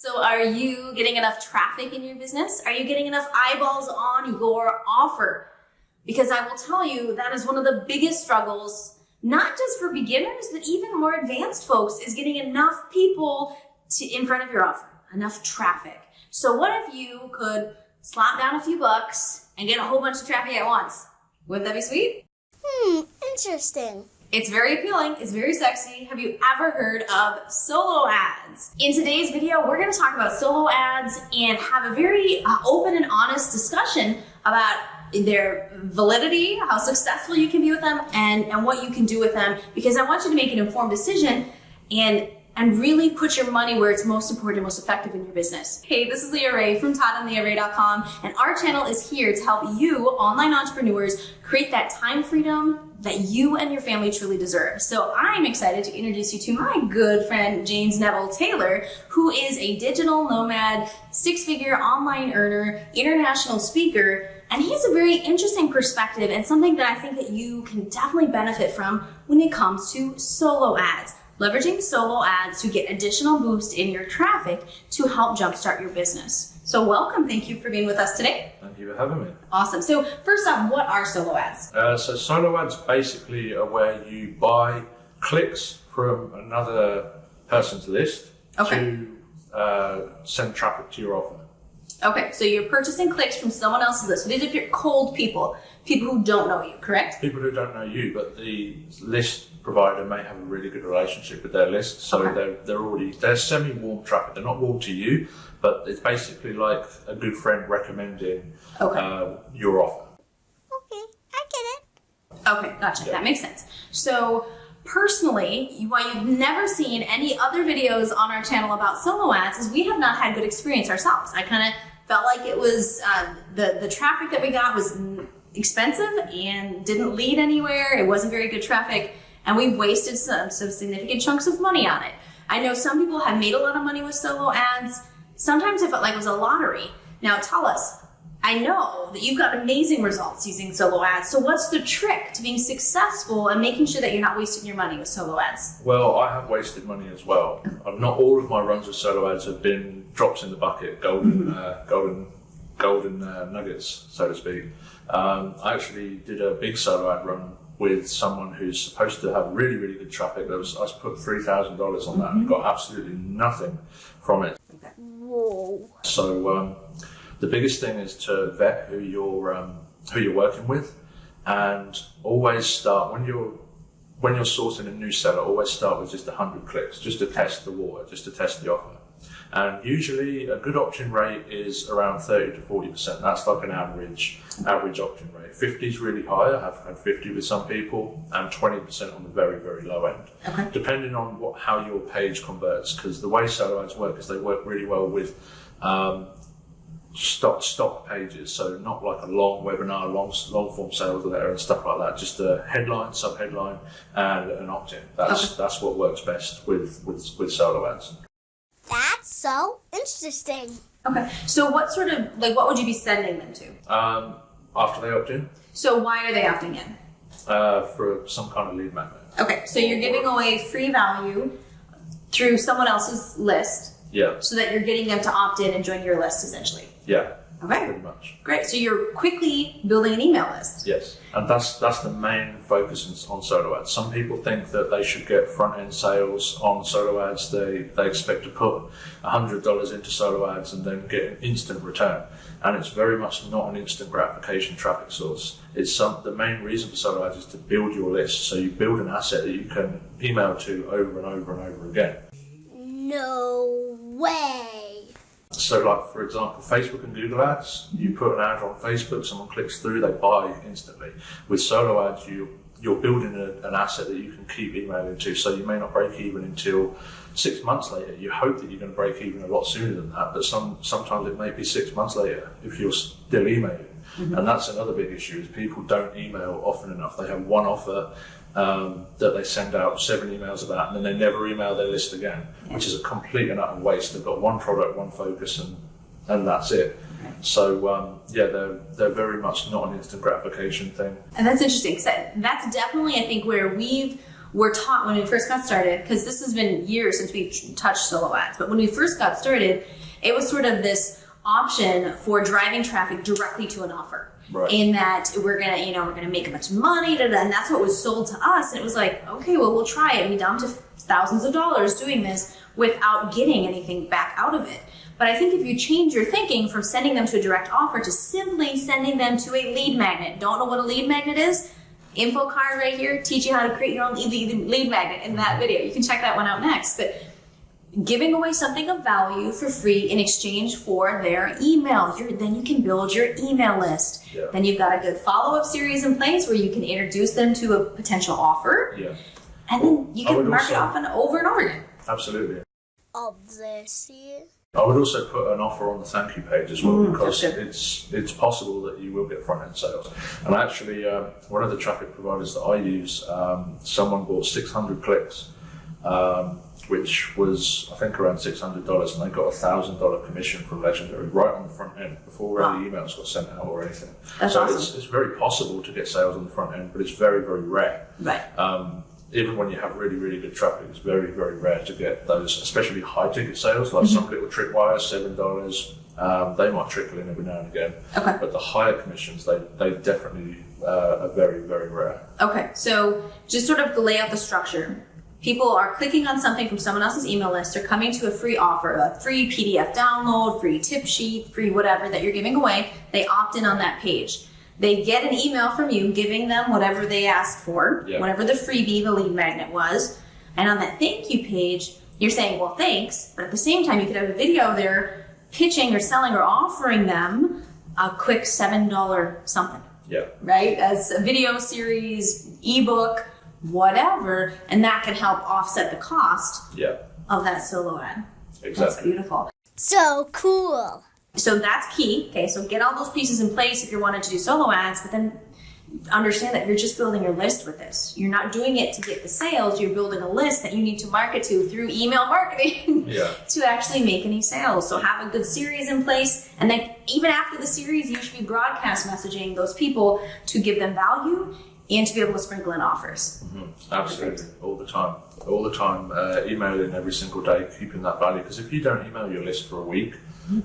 So are you getting enough traffic in your business? Are you getting enough eyeballs on your offer? Because I will tell you that is one of the biggest struggles, not just for beginners, but even more advanced folks, is getting enough people in front of your offer, enough traffic. So what if you could slap down a few bucks and get a whole bunch of traffic at once? Wouldn't that be sweet? Interesting. It's very appealing, it's very sexy. Have you ever heard of solo ads? In today's video, we're gonna talk about solo ads and have a very open and honest discussion about their validity, how successful you can be with them, and what you can do with them, because I want you to make an informed decision and really put your money where it's most important and most effective in your business. Hey, this is Leah Rae from ToddandLeahRae.com, and our channel is here to help you, online entrepreneurs, create that time freedom that you and your family truly deserve. So I'm excited to introduce you to my good friend, James Neville Taylor, who is a digital nomad, six-figure online earner, international speaker, and he has a very interesting perspective and something that I think that you can definitely benefit from when it comes to solo ads. Leveraging solo ads to get additional boost in your traffic to help jumpstart your business. So welcome, thank you for being with us today. Thank you for having me. Awesome. So first off, what are solo ads? So solo ads basically are where you buy clicks from another person's list to send traffic to your offer. Okay, so you're purchasing clicks from someone else's list. So these are your cold people who don't know you, correct? People who don't know you, but the list provider may have a really good relationship with their list, so they're semi-warm traffic. They're not warm to you, but it's basically like a good friend recommending your offer. Okay, I get it. Okay, gotcha. Yeah. That makes sense. So personally, why you've never seen any other videos on our channel about solo ads is we have not had good experience ourselves. I kind of felt like it was the traffic that we got was expensive and didn't lead anywhere. It wasn't very good traffic, and we've wasted some significant chunks of money on it. I know some people have made a lot of money with solo ads. Sometimes it felt like it was a lottery. Now tell us, I know that you've got amazing results using solo ads. So what's the trick to being successful and making sure that you're not wasting your money with solo ads? Well, I have wasted money as well. Not all of my runs with solo ads have been drops in the bucket, golden nuggets, so to speak. I actually did a big solo ad run with someone who's supposed to have really, really good traffic. I put $3,000 on that and got absolutely nothing from it. Whoa. So the biggest thing is to vet who you're working with, and always start when you're sourcing a new seller. Always start with just 100 clicks, just to test the water, just to test the offer. And usually a good opt-in rate is around 30 to 40%. That's like an average opt-in rate. 50 is really high. I've had 50 with some people, and 20% on the very, very low end. Okay. Depending on how your page converts, because the way solo ads work is they work really well with stock pages. So not like a long webinar, long form sales letter and stuff like that. Just a headline, sub-headline, and an opt-in. That's what works best with solo ads. That's so interesting. Okay, so what would you be sending them to? After they opt in. So why are they opting in? For some kind of lead magnet. Okay, so you're giving away free value through someone else's list. Yeah. So that you're getting them to opt in and join your list, essentially. Yeah. Okay. Pretty much. Great. So you're quickly building an email list. Yes, and that's the main focus on solo ads. Some people think that they should get front end sales on solo ads. They expect to put $100 into solo ads and then get an instant return, and it's very much not an instant gratification traffic source. It's the main reason for solo ads is to build your list, so you build an asset that you can email to over and over and over again. No way. So like, for example, Facebook and Google ads, you put an ad on Facebook, someone clicks through, they buy instantly. With solo ads, you're building an asset that you can keep emailing to, so you may not break even until 6 months later. You hope that you're going to break even a lot sooner than that, but sometimes it may be 6 months later if you're still emailing. Mm-hmm. And that's another big issue, is people don't email often enough. They have one offer that they send out 7 emails about, and then they never email their list again, which is a complete and utter waste. They've got one product, one focus, and that's it. So they're very much not an instant gratification thing. And that's interesting, because that's definitely, I think, where we've were taught when we first got started, because this has been years since we've touched solo ads, but when we first got started, it was sort of this option for driving traffic directly to an offer. Right. In that we're gonna make a bunch of money, and that's what was sold to us. And it was like, okay, well, we'll try it. We dumped thousands of dollars doing this without getting anything back out of it. But I think if you change your thinking from sending them to a direct offer to simply sending them to a lead magnet, don't know what a lead magnet is? Info card right here, teach you how to create your own lead magnet in that video. You can check that one out next. But giving away something of value for free in exchange for their email. Then you can build your email list. Yeah. Then you've got a good follow-up series in place where you can introduce them to a potential offer. Yeah. And then you can mark it off and over again. Absolutely. Obviously. I would also put an offer on the thank you page as well, because that's it's possible that you will get front end sales. And actually, one of the traffic providers that I use, someone bought 600 clicks, which was I think around $600, and they got a $1,000 commission from Legendary right on the front end before any emails got sent out or anything. That's so awesome. it's very possible to get sales on the front end, but it's very, very rare. Right. Even when you have really, really good traffic, it's very, very rare to get those, especially high ticket sales, like some little tripwires, $7. They might trickle in every now and again. Okay. But the higher commissions, they definitely are very, very rare. Okay, so just sort of to lay out the structure. People are clicking on something from someone else's email list. They're coming to a free offer, a free PDF download, free tip sheet, free whatever that you're giving away. They opt in on that page. They get an email from you giving them whatever they asked for, whatever the freebie, the lead magnet was. And on that thank you page, you're saying, well, thanks. But at the same time, you could have a video there pitching or selling or offering them a quick $7 something. Yeah. Right? As a video series, ebook, whatever. And that can help offset the cost of that solo ad. Exactly. That's beautiful. So cool. So that's key. Okay, so get all those pieces in place if you're wanting to do solo ads, but then understand that you're just building your list with this. You're not doing it to get the sales. You're building a list that you need to market to through email marketing to actually make any sales. So have a good series in place. And then even after the series, you should be broadcast messaging those people to give them value and to be able to sprinkle in offers. Absolutely. All the time. All the time. Emailing every single day, keeping that value. Because if you don't email your list for a week,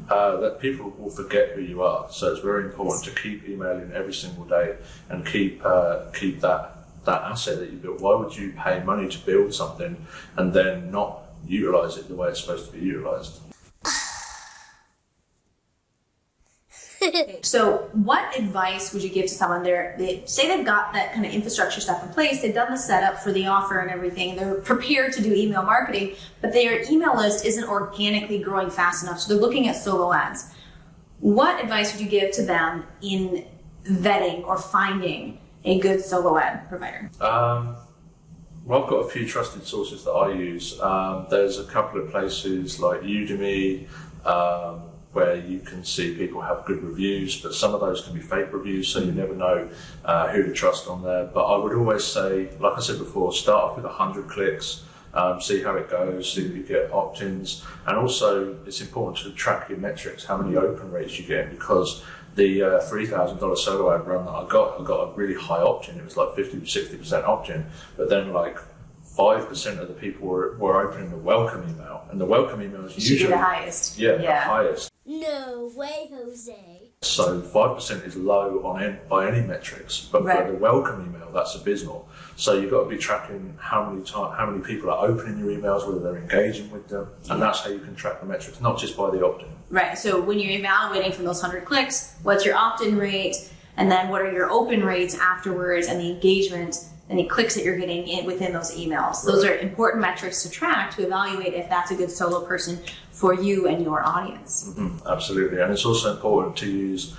that people will forget who you are. So it's very important to keep emailing every single day and keep that asset that you built. Why would you pay money to build something and then not utilize it the way it's supposed to be utilized? So what advice would you give to someone they say they've got that kind of infrastructure stuff in place, they've done the setup for the offer and everything, they're prepared to do email marketing, but their email list isn't organically growing fast enough, so they're looking at solo ads. What advice would you give to them in vetting or finding a good solo ad provider? Well, I've got a few trusted sources that I use. There's a couple of places like Udemy, where you can see people have good reviews, but some of those can be fake reviews, so you never know who to trust on there. But I would always say, like I said before, start off with 100 clicks, see how it goes, see if you get opt-ins, and also it's important to track your metrics, how many open rates you get, because the $3,000 solo ad run that I got a really high opt-in. It was like 50-60% opt-in, but then like 5% of the people were opening the welcome email, and the welcome email is usually the highest. Yeah, the highest. No way, Jose. So 5% is low by any metrics, but for the welcome email, that's abysmal. So you've got to be tracking how many people are opening your emails, whether they're engaging with them, and that's how you can track the metrics, not just by the opt-in. Right. So when you're evaluating from those 100 clicks, what's your opt-in rate, and then what are your open rates afterwards, and the engagement, and the clicks that you're getting in within those emails. Those are important metrics to track to evaluate if that's a good solo person for you and your audience. Absolutely, and it's also important to use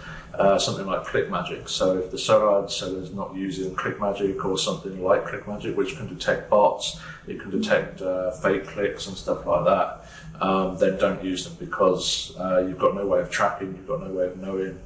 something like ClickMagick. So if the solo ad seller is not using ClickMagick or something like ClickMagick, which can detect bots, it can detect fake clicks and stuff like that, then don't use them, because you've got no way of tracking, you've got no way of knowing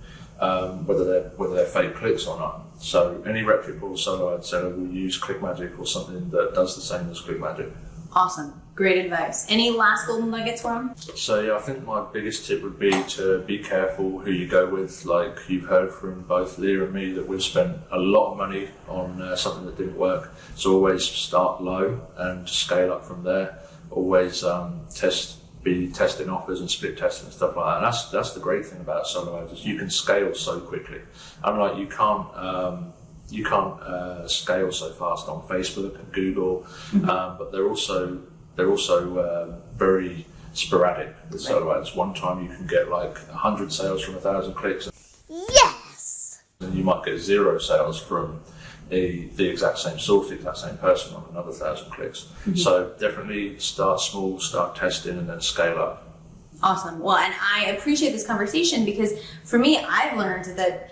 whether they're fake clicks or not. So any reputable solo ad seller will use ClickMagick or something that does the same as ClickMagick. Awesome. Great advice. Any last golden nuggets for them? So yeah, I think my biggest tip would be to be careful who you go with. Like you've heard from both Leah and me that we've spent a lot of money on something that didn't work. So always start low and scale up from there. Always be testing offers and split testing and stuff like that. And that's the great thing about solo ads is you can scale so quickly. Unlike you can't scale so fast on Facebook and Google, but they're also very sporadic with solo ads. One time you can get like 100 sales from 1,000 clicks, Yes! and you might get 0 sales from the exact same source, the exact same person on another 1,000 clicks. So definitely start small, start testing, and then scale up. Awesome. Well, and I appreciate this conversation because for me, I've learned that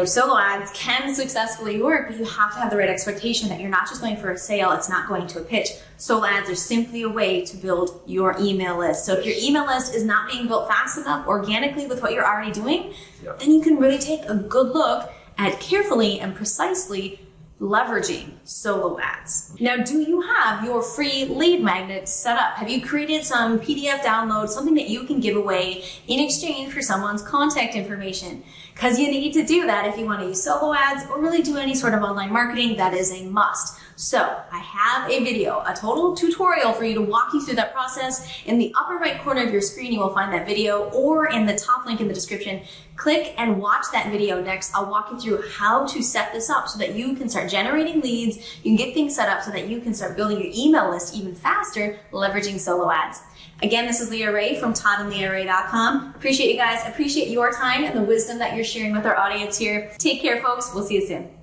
solo ads can successfully work, but you have to have the right expectation that you're not just going for a sale, it's not going to a pitch. Solo ads are simply a way to build your email list. So if your email list is not being built fast enough organically with what you're already doing, then you can really take a good look at carefully and precisely leveraging solo ads. Now, do you have your free lead magnet set up? Have you created some PDF download, something that you can give away in exchange for someone's contact information? Because you need to do that if you want to use solo ads or really do any sort of online marketing. That is a must. So I have a video, a total tutorial for you to walk you through that process. In the upper right corner of your screen, you will find that video, or in the top link in the description. Click and watch that video next. I'll walk you through how to set this up so that you can start generating leads. You can get things set up so that you can start building your email list even faster, leveraging solo ads. Again, this is Leah Rae from ToddandLeahRae.com. Appreciate you guys. Appreciate your time and the wisdom that you're sharing with our audience here. Take care, folks. We'll see you soon.